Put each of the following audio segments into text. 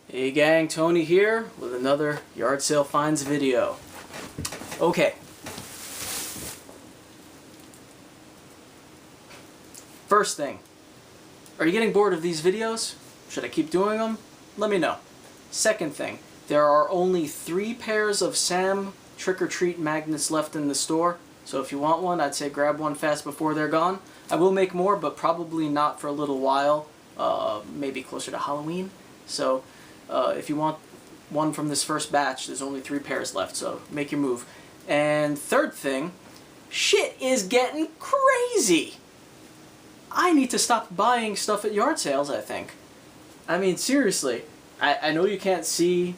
Hey gang, Tony here with another yard sale finds video. Okay. First thing, are you getting bored of these videos? Should I keep doing them? Let me know. Second thing, there are only 3 pairs of Sam trick-or-treat magnets left in the store, so if you want one, I'd say grab one fast before they're gone. I will make more, but probably not for a little while, maybe closer to Halloween. So if you want one from this first batch, there's only 3 pairs left, so make your move. And third thing, shit is getting crazy! I need to stop buying stuff at yard sales, I think. I mean, seriously, I know you can't see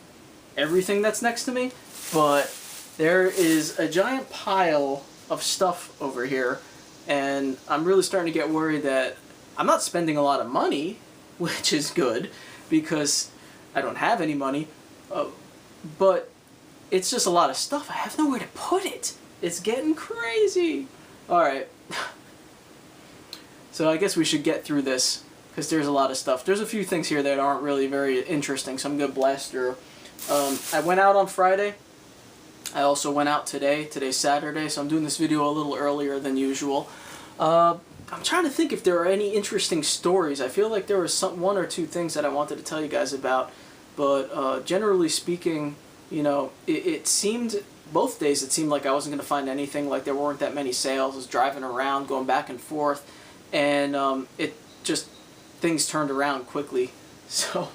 everything that's next to me, but there is a giant pile of stuff over here, and I'm really starting to get worried that I'm not spending a lot of money, which is good, because I don't have any money, but it's just a lot of stuff. I have nowhere to put it. It's getting crazy. Alright. So I guess we should get through this, because there's a lot of stuff. There's a few things here that aren't really very interesting, so I'm going to blast through. I went out on Friday. I also went out today. Today's Saturday, so I'm doing this video a little earlier than usual. I'm trying to think if there are any interesting stories. I feel like there was one or two things that I wanted to tell you guys about, but generally speaking, you know, it seemed, both days it seemed like I wasn't going to find anything, like there weren't that many sales. I was driving around, going back and forth, and it just, things turned around quickly. So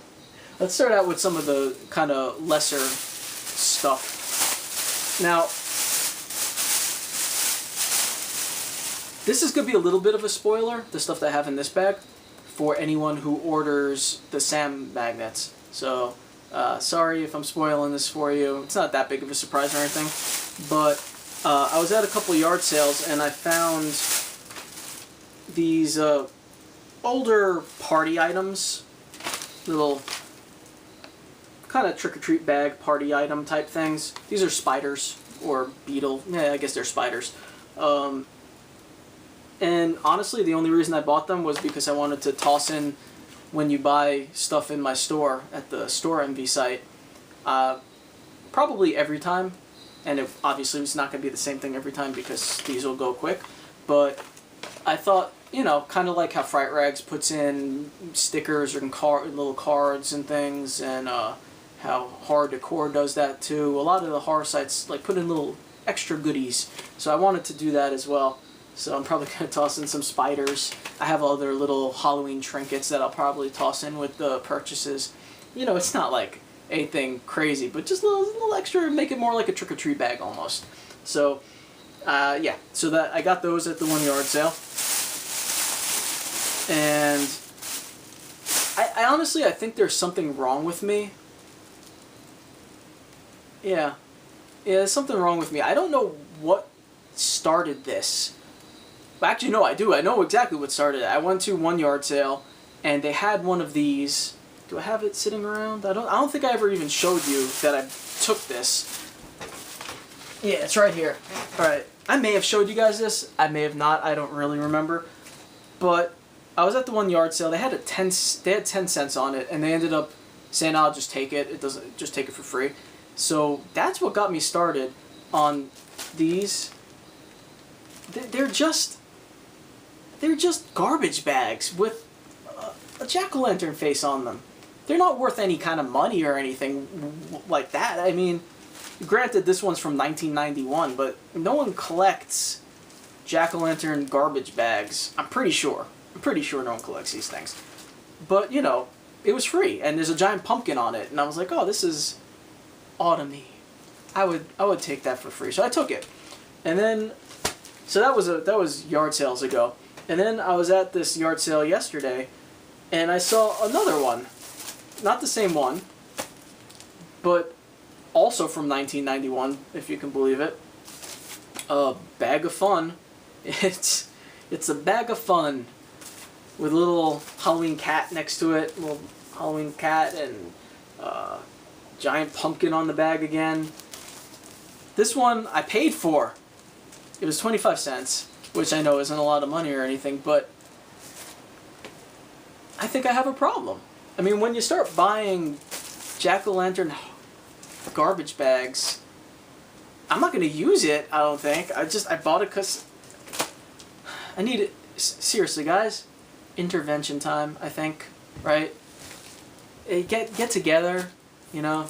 let's start out with some of the kind of lesser stuff. Now, this is going to be a little bit of a spoiler, the stuff that I have in this bag, for anyone who orders the Sam magnets. So, sorry if I'm spoiling this for you. It's not that big of a surprise or anything. But I was at a couple yard sales and I found these older party items, little kind of trick-or-treat bag party item type things. These are spiders or beetle. Yeah, I guess they're spiders. And honestly, the only reason I bought them was because I wanted to toss in when you buy stuff in my store at the Store Envy site. Probably every time, and it obviously it's not going to be the same thing every time because these will go quick. But I thought, you know, kind of like how Fright Rags puts in stickers and little cards and things, and how Horror Decor does that too. A lot of the horror sites like put in little extra goodies, so I wanted to do that as well. So I'm probably going to toss in some spiders. I have other little Halloween trinkets that I'll probably toss in with the purchases. You know, it's not like anything crazy, but just a little extra, make it more like a trick-or-treat bag almost. So, yeah, so that I got those at the one yard sale. And I honestly, I think there's something wrong with me. Yeah, there's something wrong with me. I don't know what started this. Actually, no, I do. I know exactly what started it. I went to one yard sale, and they had one of these. Do I have it sitting around? I don't think I ever even showed you that I took this. Yeah, it's right here. All right. I may have showed you guys this. I may have not. I don't really remember. But I was at the one yard sale. They had they had 10 cents on it, and they ended up saying, "I'll just take it. Just take it for free." So that's what got me started on these. They're just garbage bags with a jack-o'-lantern face on them. They're not worth any kind of money or anything like that. I mean, granted, this one's from 1991, but no one collects jack-o'-lantern garbage bags. I'm pretty sure no one collects these things. But, you know, it was free, and there's a giant pumpkin on it, and I was like, oh, this is autumny. I would take that for free, so I took it. And then, so that was yard sales ago. And then I was at this yard sale yesterday, and I saw another one. Not the same one, but also from 1991, if you can believe it. A bag of fun. It's a bag of fun with a little Halloween cat next to it. Little Halloween cat and giant pumpkin on the bag again. This one I paid for. It was 25 cents. Which I know isn't a lot of money or anything, but I think I have a problem. I mean, when you start buying jack-o'-lantern garbage bags. I'm not going to use it, I don't think. I bought it because I need it. Seriously, guys. Intervention time, I think, right? Get together, you know,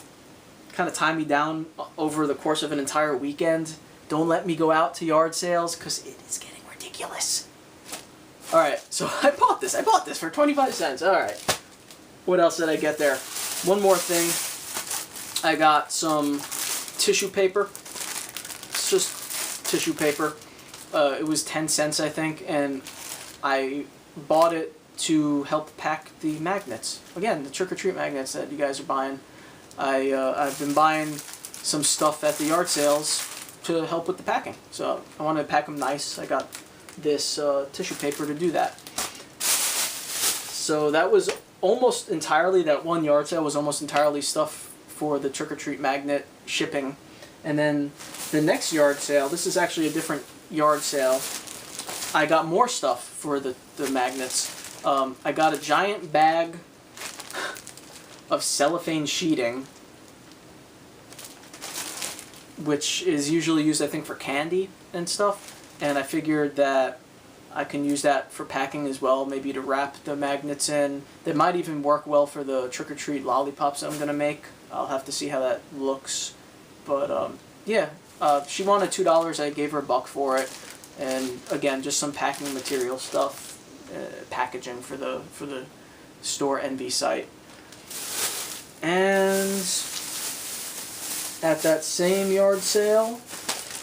kind of tie me down over the course of an entire weekend. Don't let me go out to yard sales because it is getting ridiculous. Alright, so I bought this for 25 cents. Alright. What else did I get there? One more thing. I got some tissue paper. It's just tissue paper. It was 10 cents, I think, and I bought it to help pack the magnets. Again, the trick-or-treat magnets that you guys are buying. I've been buying some stuff at the yard sales to help with the packing. So I wanted to pack them nice. I got this tissue paper to do that. So that was almost entirely, that one yard sale was almost entirely stuff for the trick-or-treat magnet shipping. And then the next yard sale, this is actually a different yard sale, I got more stuff for the magnets. I got a giant bag of cellophane sheeting, which is usually used, I think, for candy and stuff. And I figured that I can use that for packing as well, maybe to wrap the magnets in. They might even work well for the trick-or-treat lollipops that I'm going to make. I'll have to see how that looks. But, yeah, she wanted $2. I gave her $1 for it. And, again, just some packing material stuff, packaging for the store NV site. And at that same yard sale,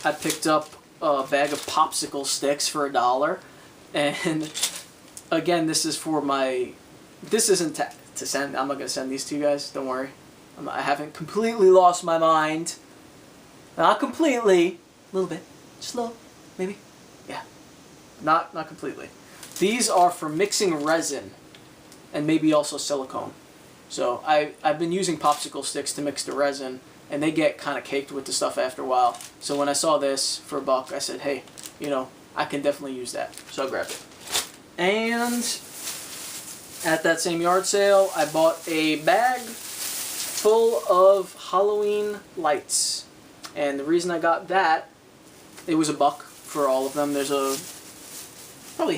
I picked up a bag of popsicle sticks for $1. And again, this is for my, this isn't to send, I'm not going to send these to you guys, don't worry. I haven't completely lost my mind. Not completely, a little bit, just a little, maybe, yeah. Not completely. These are for mixing resin and maybe also silicone. So I've been using popsicle sticks to mix the resin, and they get kind of caked with the stuff after a while. So when I saw this for $1, I said, hey, you know, I can definitely use that. So I grabbed it. And at that same yard sale, I bought a bag full of Halloween lights. And the reason I got that, it was $1 for all of them. There's probably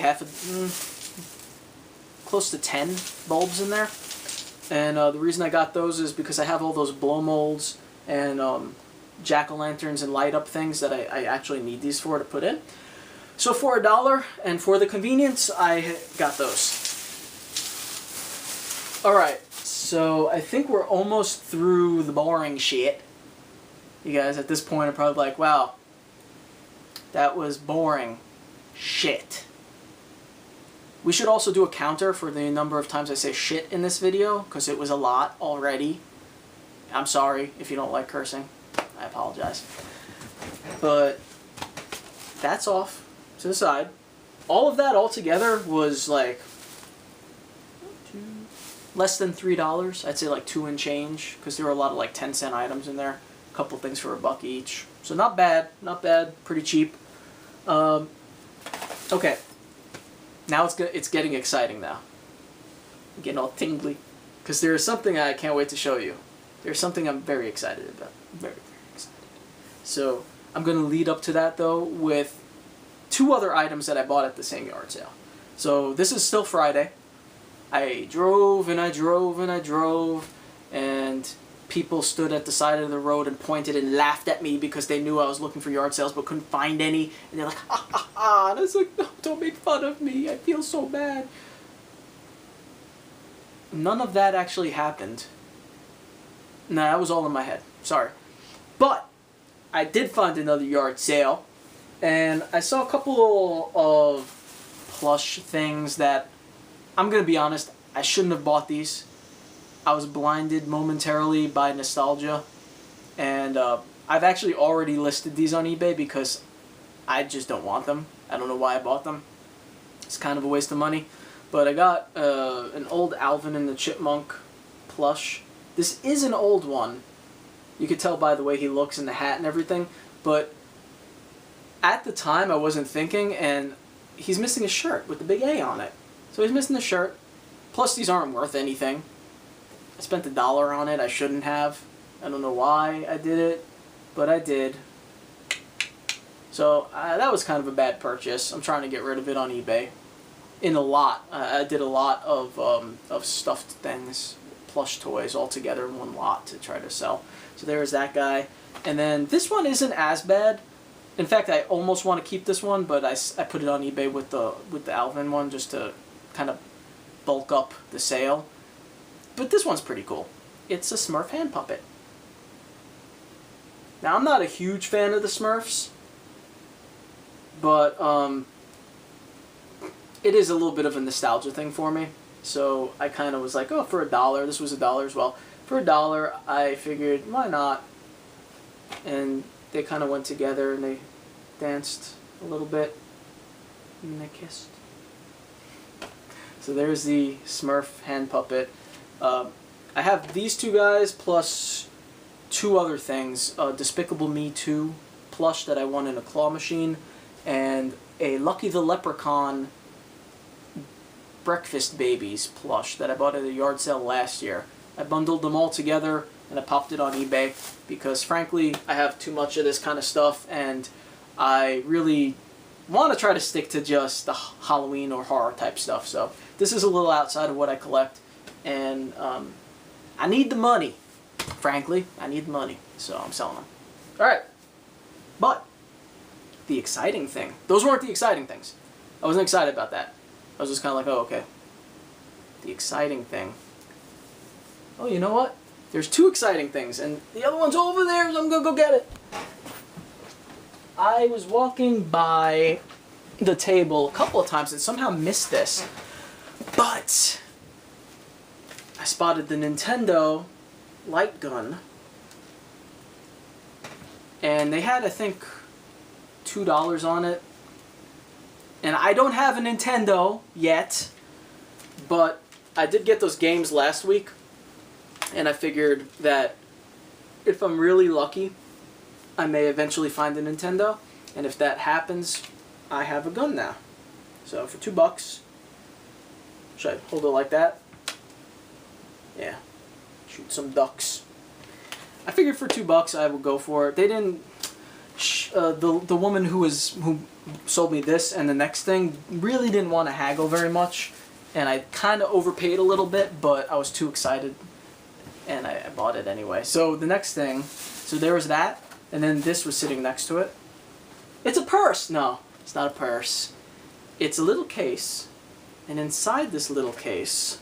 close to 10 bulbs in there. And the reason I got those is because I have all those blow molds and jack-o'-lanterns and light-up things that I actually need these for to put in. So for $1, and for the convenience, I got those. Alright, so I think we're almost through the boring shit. You guys, at this point, are probably like, wow, that was boring shit. We should also do a counter for the number of times I say shit in this video, because it was a lot already. I'm sorry if you don't like cursing. I apologize. But that's off to the side. All of that altogether was like less than $3. I'd say like 2 and change, because there were a lot of like 10-cent items in there. A couple things for $1 each. So not bad, pretty cheap. Okay. Now it's getting exciting now. I'm getting all tingly. Because there is something I can't wait to show you. There's something I'm very excited about. Very, very excited. So I'm going to lead up to that, though, with 2 other items that I bought at the same yard sale. So this is still Friday. I drove and I drove and I drove, and people stood at the side of the road and pointed and laughed at me because they knew I was looking for yard sales but couldn't find any. And they're like, ha ha ha. And I was like, no, don't make fun of me. I feel so bad. None of that actually happened. No, that was all in my head. Sorry. But I did find another yard sale, and I saw a couple of Plush things that, I'm going to be honest, I shouldn't have bought these. I was blinded momentarily by nostalgia, and I've actually already listed these on eBay because I just don't want them. I don't know why I bought them. It's kind of a waste of money. But I got an old Alvin and the Chipmunk plush. This is an old one. You could tell by the way he looks in the hat and everything. But at the time I wasn't thinking, and he's missing a shirt with the big A on it. So he's missing the shirt. Plus these aren't worth anything. I spent $1 on it. I shouldn't have. I don't know why I did it, but I did. So that was kind of a bad purchase. I'm trying to get rid of it on eBay. In a lot. I did a lot of stuffed things, plush toys all together in one lot to try to sell. So there's that guy. And then this one isn't as bad. In fact, I almost want to keep this one, but I put it on eBay with the Alvin one just to kind of bulk up the sale. But this one's pretty cool. It's a Smurf hand puppet. Now, I'm not a huge fan of the Smurfs, but it is a little bit of a nostalgia thing for me. So I kind of was like, oh, for $1, this was $1 as well. For $1, I figured, why not? And they kind of went together and they danced a little bit and they kissed. So there's the Smurf hand puppet. I have these two guys plus two other things. Despicable Me 2 plush that I won in a claw machine, and a Lucky the Leprechaun Breakfast Babies plush that I bought at a yard sale last year. I bundled them all together and I popped it on eBay because frankly I have too much of this kind of stuff and I really want to try to stick to just the Halloween or horror type stuff. So this is a little outside of what I collect, and I need the money. Frankly, I need the money, so I'm selling them. Alright, but the exciting thing, those weren't the exciting things. I wasn't excited about that. I was just kind of like, oh, okay. The exciting thing. Oh, you know what? There's two exciting things, and the other one's over there, so I'm going to go get it. I was walking by the table a couple of times and somehow missed this, but I spotted the Nintendo light gun, and they had, I think, $2 on it. And I don't have a Nintendo yet, but I did get those games last week, and I figured that if I'm really lucky, I may eventually find a Nintendo, and if that happens, I have a gun now. So for $2, should I hold it like that? Yeah, shoot some ducks. I figured for $2 I would go for it. They didn't. The woman who sold me this and the next thing really didn't want to haggle very much, and I kind of overpaid a little bit, but I was too excited, and I bought it anyway. So the next thing, so there was that, and then this was sitting next to it. It's a purse. No, it's not a purse. It's a little case, and inside this little case,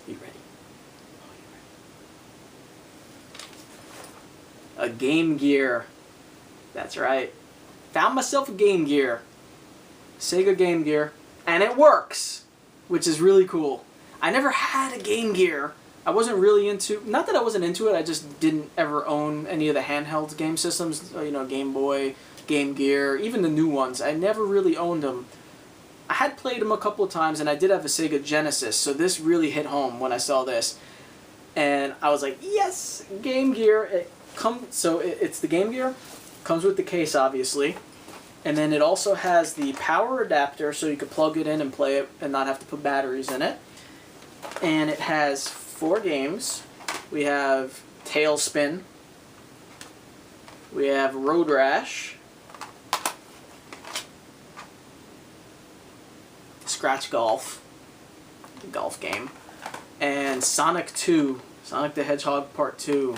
you ready? A Game Gear. That's right. Found myself a Game Gear. Sega Game Gear. And it works, which is really cool. I never had a Game Gear. I wasn't really into, not that I wasn't into it, I just didn't ever own any of the handheld game systems, you know, Game Boy, Game Gear, even the new ones. I never really owned them. I had played them a couple of times, and I did have a Sega Genesis, so this really hit home when I saw this. And I was like, yes, Game Gear. It's the Game Gear. Comes with the case, obviously. And then it also has the power adapter, so you could plug it in and play it and not have to put batteries in it. And it has 4 games. We have Tailspin. We have Road Rash. Scratch Golf. The golf game. And Sonic 2. Sonic the Hedgehog Part 2.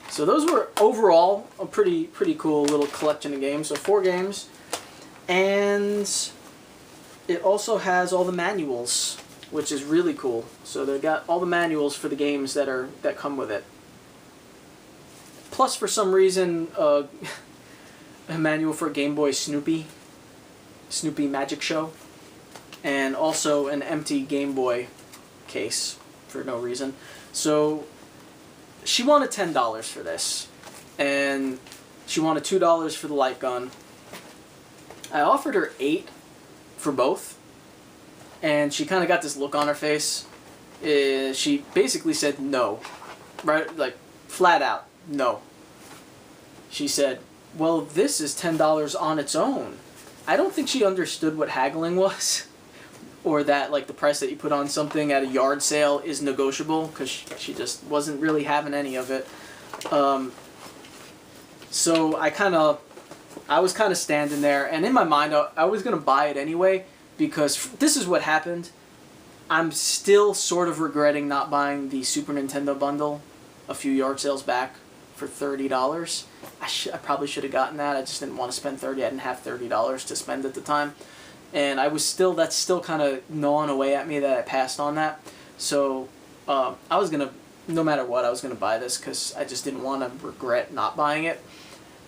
So those were overall a pretty cool little collection of games. So 4 games. And it also has all the manuals, which is really cool. So they got all the manuals for the games that come with it. Plus, for some reason, a manual for Game Boy Snoopy Magic Show, and also an empty Game Boy case for no reason. So she wanted $10 for this, and she wanted $2 for the light gun. I offered her $8 for both, and she kind of got this look on her face. She basically said no, right? Like flat out no. She said, "Well, this is $10 on its own." I don't think she understood what haggling was. or that like the price that you put on something at a yard sale is negotiable, because she just wasn't really having any of it. So I was kind of standing there, and in my mind I was going to buy it anyway, because this is what happened. I'm still sort of regretting not buying the Super Nintendo bundle a few yard sales back for $30. I probably should have gotten that. I just didn't want to spend $30. I didn't have $30 to spend at the time. And that's still kind of gnawing away at me that I passed on that. So I was going to, no matter what, I was going to buy this because I just didn't want to regret not buying it.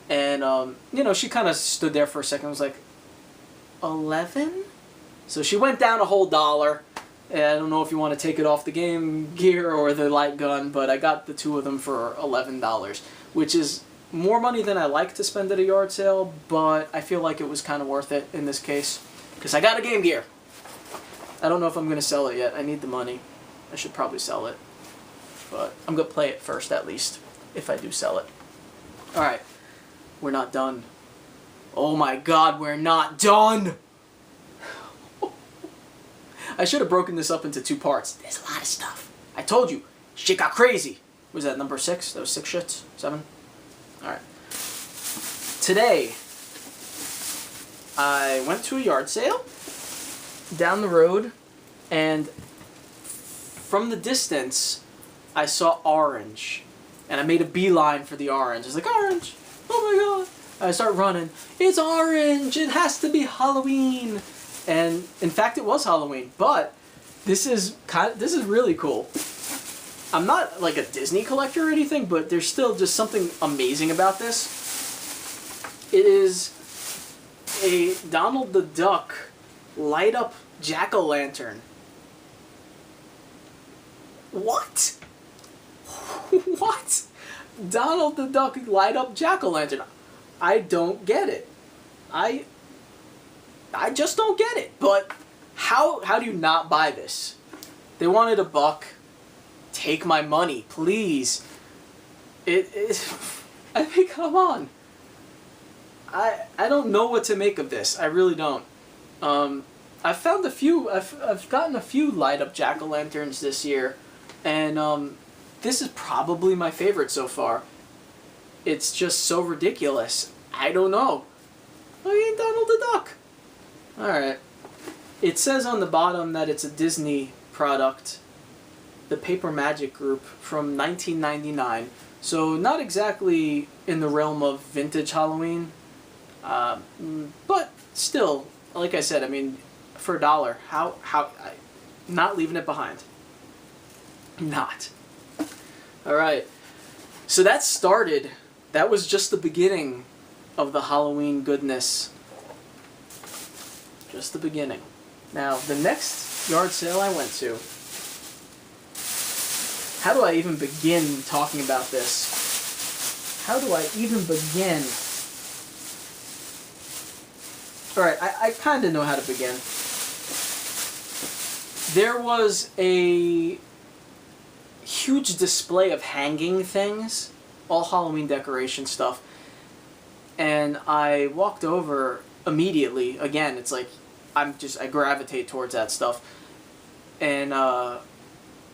And, she kind of stood there for a second and was like, 11? So she went down a whole dollar. And I don't know if you want to take it off the Game Gear or the light gun, but I got the two of them for $11, which is more money than I like to spend at a yard sale, but I feel like it was kind of worth it in this case, because I got a Game Gear. I don't know if I'm going to sell it yet. I need the money. I should probably sell it, but I'm going to play it first at least, if I do sell it. Alright, we're not done. Oh my god, we're not done! I should have broken this up into 2 parts. There's a lot of stuff. I told you, shit got crazy. Was that number 6? That was 6 shits? 7? Alright. Today, I went to a yard sale down the road, and from the distance, I saw orange. And I made a beeline for the orange. I was like, orange! Oh my god! I start running. It's orange! It has to be Halloween! And in fact, it was Halloween. But this is really cool. I'm not like a Disney collector or anything, but there's still just something amazing about this. It is a Donald the Duck light up jack-o'-lantern. What? What? Donald the Duck light up jack-o'-lantern. I don't get it. I just don't get it. But how do you not buy this? They wanted $1. Take my money, please. I mean, come on. I don't know what to make of this. I really don't. I've found a few. I've gotten a few light up jack-o'-lanterns this year, and this is probably my favorite so far. It's just so ridiculous. I don't know. I mean, Donald the Duck. Alright. It says on the bottom that it's a Disney product. The Paper Magic Group from 1999. So not exactly in the realm of vintage Halloween. But still, like I said, I mean, for $1, not leaving it behind. Not. Alright. So that was just the beginning of the Halloween goodness. Just the beginning. Now, the next yard sale I went to, how do I even begin talking about this? How do I even begin? Alright, I kind of know how to begin. There was a huge display of hanging things, all Halloween decoration stuff, and I walked over immediately. Again, it's like I gravitate towards that stuff, and I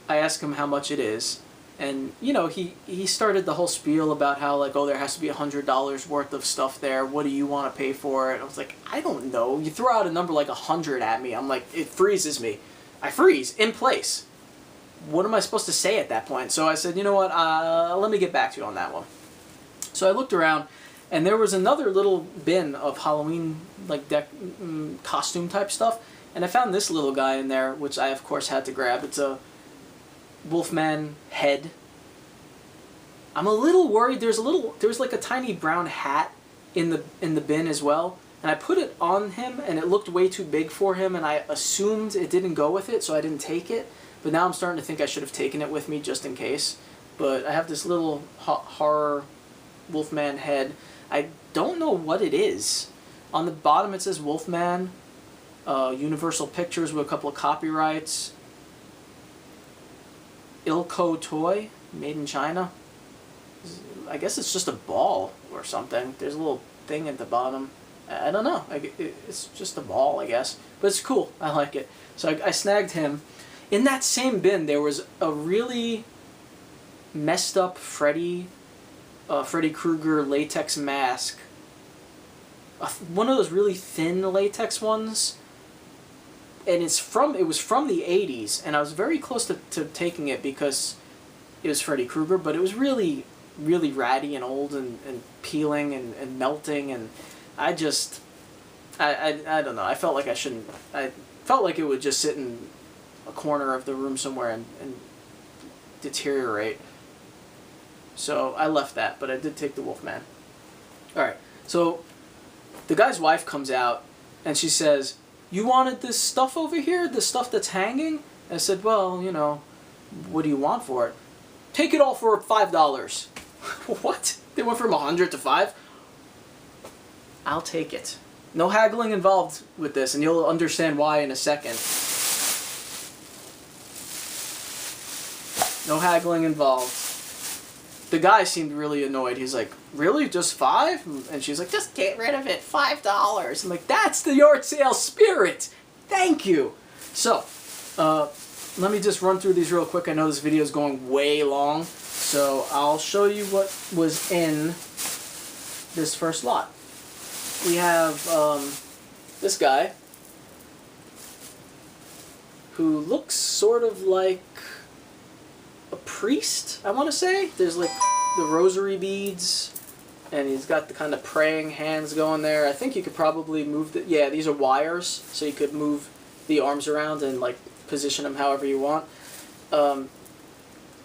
asked him how much it is, and he started the whole spiel about how like, oh, there has to be $100 worth of stuff there. What do you want to pay for it? I was like, I don't know. You throw out a number like 100 at me, I'm like, it freezes me. I freeze in place. What am I supposed to say at that point? So I said, you know what? Let me get back to you on that one. So I looked around, and there was another little bin of Halloween like costume type stuff, and I found this little guy in there, which I of course had to grab. It's a Wolfman head. I'm a little worried. There's like a tiny brown hat in the bin as well, and I put it on him, and it looked way too big for him, and I assumed it didn't go with it, so I didn't take it. But now I'm starting to think I should have taken it with me just in case. But I have this little horror Wolfman head. I don't know what it is. On the bottom it says Wolfman, Universal Pictures with a couple of copyrights. Ilco toy, made in China. I guess it's just a ball or something. There's a little thing at the bottom. I don't know. It's just a ball, I guess. But it's cool. I like it. So I snagged him. In that same bin, there was a really messed up Freddy Krueger latex mask. One of those really thin latex ones. And it was from the 80s. And I was very close to taking it because it was Freddy Krueger. But it was really, really ratty and old and peeling and melting. And I don't know. I felt like I shouldn't. I felt like it would just sit in a corner of the room somewhere and deteriorate. So I left that, but I did take the Wolfman. Alright, so the guy's wife comes out and she says, "You wanted this stuff over here? The stuff that's hanging?" I said, "Well, you know, what do you want for it?" "Take it all for $5. What? They went from 100 to 5? I'll take it. No haggling involved with this, and you'll understand why in a second. No haggling involved. The guy seemed really annoyed. He's like, "Really? Just 5? And she's like, "Just get rid of it. $5. I'm like, "That's the yard sale spirit. Thank you." So, let me just run through these real quick. I know this video is going way long, so I'll show you what was in this first lot. We have this guy who looks sort of like a priest, I want to say. There's like the rosary beads, and he's got the kind of praying hands going there. I think you could probably move yeah, these are wires, so you could move the arms around and like position them however you want.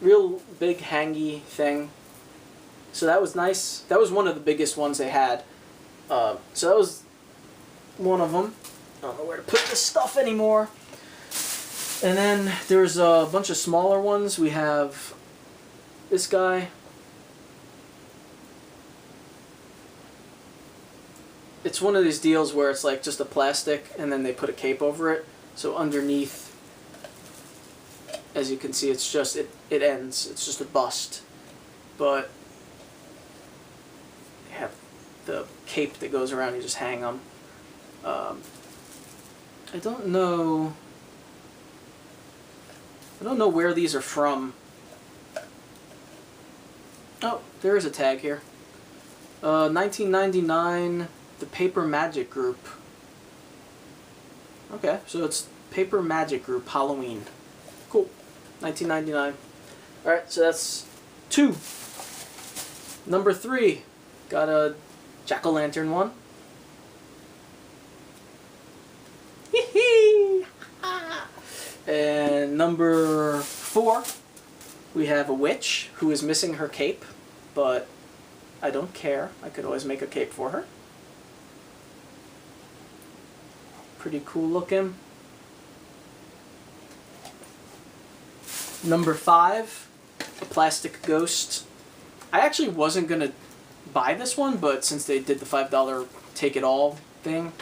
Real big hangy thing. So that was nice. That was one of the biggest ones they had. So that was one of them. I don't know where to put this stuff anymore. And then there's a bunch of smaller ones. We have this guy. It's one of these deals where it's like just a plastic and then they put a cape over it. So underneath, as you can see, it's just, it ends. It's just a bust. But you have the cape that goes around, you just hang them. I don't know where these are from. Oh, there is a tag here. 1999, the Paper Magic Group. Okay, so it's Paper Magic Group Halloween. Cool. 1999. Alright, so that's 2. Number 3, got a jack-o'-lantern one. And number 4, we have a witch who is missing her cape, but I don't care. I could always make a cape for her. Pretty cool looking. Number 5, a plastic ghost. I actually wasn't gonna buy this one, but since they did the $5 take it all thing,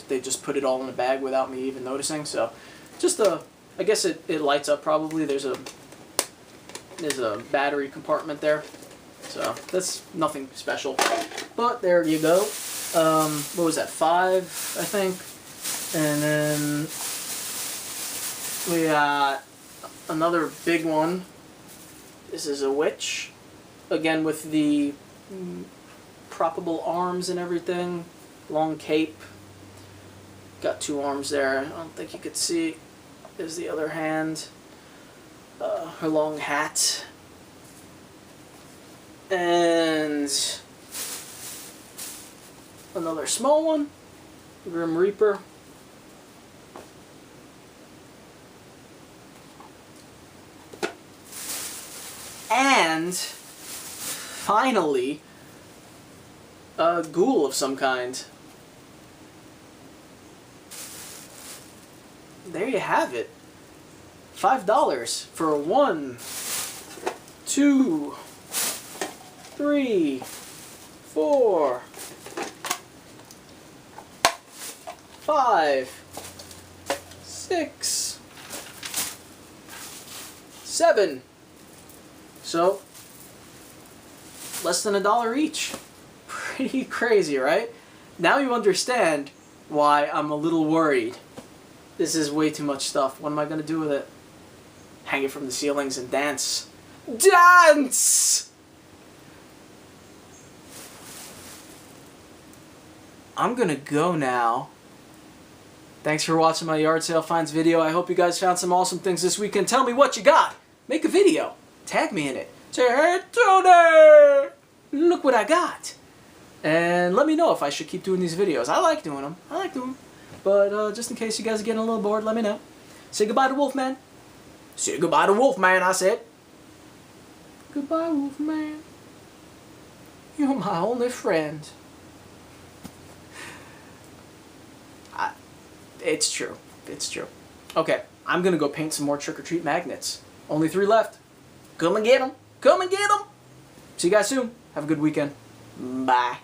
they just put it all in a bag without me even noticing. So just I guess it lights up probably. There's a battery compartment there. So that's nothing special. But there you go. What was that, 5, I think? And then we got another big one. This is a witch. Again with the proppable arms and everything. Long cape. Got 2 arms there. I don't think you could see. There's the other hand. Her long hat. And another small one. Grim Reaper. And finally, a ghoul of some kind. There you have it. $5 for 1, 2, 3, 4, 5, 6, 7. So, less than $1 each. Pretty crazy, right? Now you understand why I'm a little worried. This is way too much stuff. What am I going to do with it? Hang it from the ceilings and dance. Dance! I'm going to go now. Thanks for watching my yard sale finds video. I hope you guys found some awesome things this weekend. Tell me what you got. Make a video. Tag me in it. Say, hey, Tony! Look what I got. And let me know if I should keep doing these videos. I like doing them. But just in case you guys are getting a little bored, let me know. Say goodbye to Wolfman. Say goodbye to Wolfman, I said. Goodbye, Wolfman. You're my only friend. It's true. It's true. Okay, I'm going to go paint some more trick-or-treat magnets. Only 3 left. Come and get them. Come and get them. See you guys soon. Have a good weekend. Bye.